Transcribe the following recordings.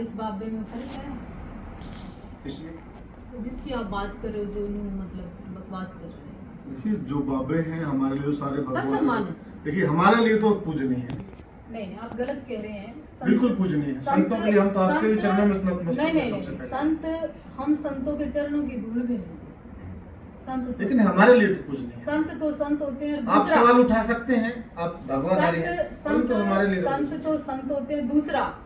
इस बाबे में फर्क है इसमें जिसकी आप बात कर रहे हो, जो मतलब बकवास कर रहे हैं। देखिए, जो बाबे हैं हमारे लिए तो सारे सब भगवान सम्मान हैं। है। देखिए, हमारे लिए तो पूजनीय है। नहीं, आप गलत कह रहे हैं। बिल्कुल पूजनीय है। संतों के लिए हम तो आपके भी चरणों में नतमस्तक नहीं हैं नहीं सबसे नहीं, पहले। संत हम संतों के चरणों की धूल भी नहीं। संत तो लेकिन हमारे लिए तो पूजनीय है। संत तो संत होते हैं। आप सवाल उठा सकते हैं, आप भगवान संत तो हमारे लिए संत तो संत होते हैं। दूसरा,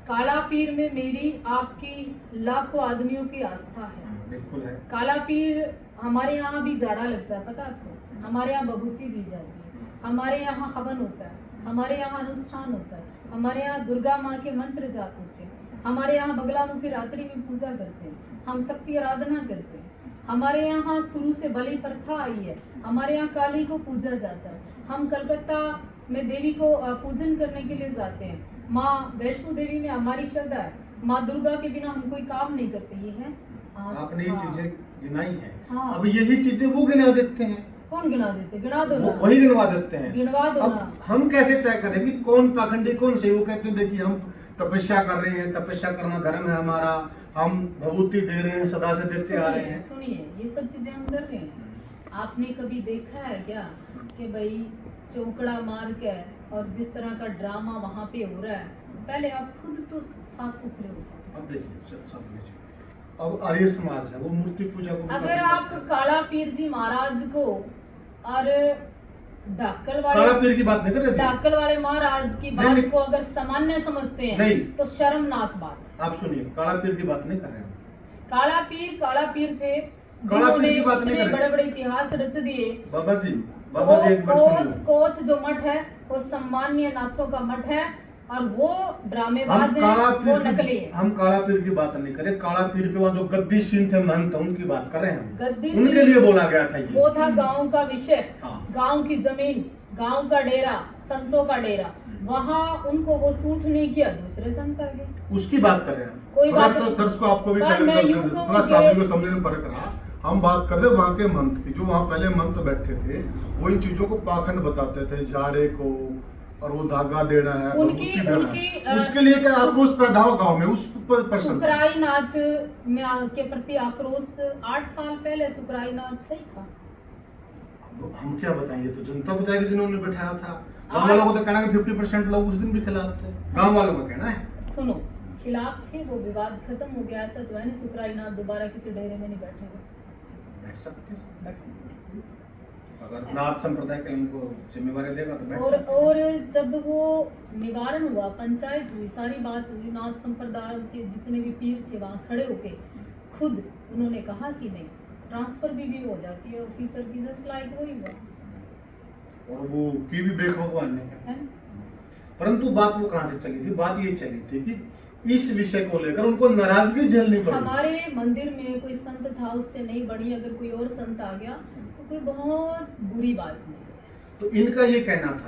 काला पीर में मेरी आपकी लाखों आदमियों की आस्था है। बिल्कुल है। काला पीर हमारे यहाँ भी जाड़ा लगता है, पता है आपको। हमारे यहाँ बभूति दी जाती है, हमारे यहाँ हवन होता है, हमारे यहाँ अनुष्ठान होता है, हमारे यहाँ दुर्गा माँ के मंत्र जाप होते हैं, हमारे यहाँ बगलामुखी रात्रि में पूजा करते हैं, हम शक्ति आराधना करते हैं। हमारे यहाँ शुरू से बलि प्रथा आई है, हमारे यहाँ काली को पूजा जाता है। हम कलकत्ता में देवी को पूजन करने के लिए जाते हैं। माँ वैष्णो देवी में हमारी श्रद्धा है। माँ दुर्गा के बिना हम कोई काम नहीं करते। ये है आपने ये चीजें गिनाई है। हाँ। अब यही चीजें वो गिना देते हैं। कौन गिना देते? गिना दो ना। वही गिनवा देते हैं। गिनवा दो अब ना। हम कैसे तय करें कि कौन पाखंडी कौन सही? वो कहते हैं देखिए, हम तपस्या कर रहे हैं, तपस्या करना धर्म है हमारा, हम भभूति दे रहे हैं, सदा से देते आ रहे हैं। सुनिए, ये सब चीजें हम कर रहे हैं। आपने कभी देखा है क्या कि भाई चौकड़ा मार के और जिस तरह का ड्रामा वहाँ पे हो रहा है, पहले आप खुद तो साफ सुथरे हो जाओ। अब देखिए सब लीजिए, अब आर्य समाज है, वो मूर्ति पूजा को अगर आप काला पीर जी महाराज को और डाकल काला वाले पीर की बात नहीं कर रहे जी। डाकल वाले महाराज की नहीं, बात नहीं। को अगर सामान्य समझते हैं नहीं। तो शर्मनाक बात है। आप सुनिए, काला पीर की बात नहीं कर रहे हैं। काला पीर थे काला पीर जिन्होंने की बात नहीं इतने कर रहे। बड़े बड़े इतिहास रच दिए। बाबा जी एक बार सुनिए। कोच जो मठ है वो सम्मान्य नाथों का मठ है और वो हम ड्रामेबाज है, काला वो पीर नकली की है। हम काला पीर की बात नहीं करें। काला पीर पे वहाँ जो गद्दी सीन थे महंत, उनकी बात कर रहे हैं हम। गद्दी उनके सीन- लिए बोला गया था ये। वो था गांव का विषय, हाँ। गांव की जमीन, गांव का डेरा, संतों का डेरा। वहाँ उनको वो सूट नहीं किया, दूसरे संत आ गए। उसकी बात कर रहे हैं। कोई थोड़ा बात सा नहीं। दर्शकों आपको भी पर मैं यूं कहूं थोड़ा कि- साथी को समझने में फर्क रहा। हम बात कर रहे वहाँ के मंत्र की, जो वहाँ पहले मंत्र बैठे थे, वो इन चीजों को पाखंड बताते थे, झाड़े को और वो धागा देना है, उनकी- भभूति देना उनकी, है। उसके लिए क्या आक्रोश पैदा हो गाँव में, उस पर प्रश्न। सुकराई नाच के प्रति आक्रोश 8 साल पहले सुकराई नाच सही था। हम क्या बताएंगे, तो जनता बताएगी जिन्होंने बैठाया था। गाँव वालों को तो कहना कि 50% लोग उस दिन भी खिलाफ थे। गाँव वालों का कहना है। सुनो, खिलाफ थे, वो विवाद खत्म हो गया। ऐसा तो है नहीं सुकराई नाथ दोबारा किसी डेरे में नहीं बैठेगा। बैठ सकते हैं। बैठ सकते हैं। अगर नाथ संप्रदाय का इनको जिम्मेवारी देगा तो बैठ और सकते हैं। और जब वो निवारण हुआ, पंचायत हुई, सारी बात हुई, नाथ संप्रदाय के जितने भी पीर थे वहाँ खड़े होके खुद उन्होंने कहा कि नहीं, ट्रांसफर भी हो जाती है ऑफिसर की, जस्ट लाइक वही हुआ और वो की भी बेखौफ नहीं है। है ना? परंतु बात वो कहाँ से चली थी? बात ये चली थी कि इस विषय को लेकर उनको नाराजगी झेलनी पड़ी। हमारे मंदिर में कोई संत था, उससे नहीं बनी। अगर कोई और संत आ गया तो कोई बहुत बुरी बात नहीं। तो इनका ये कहना था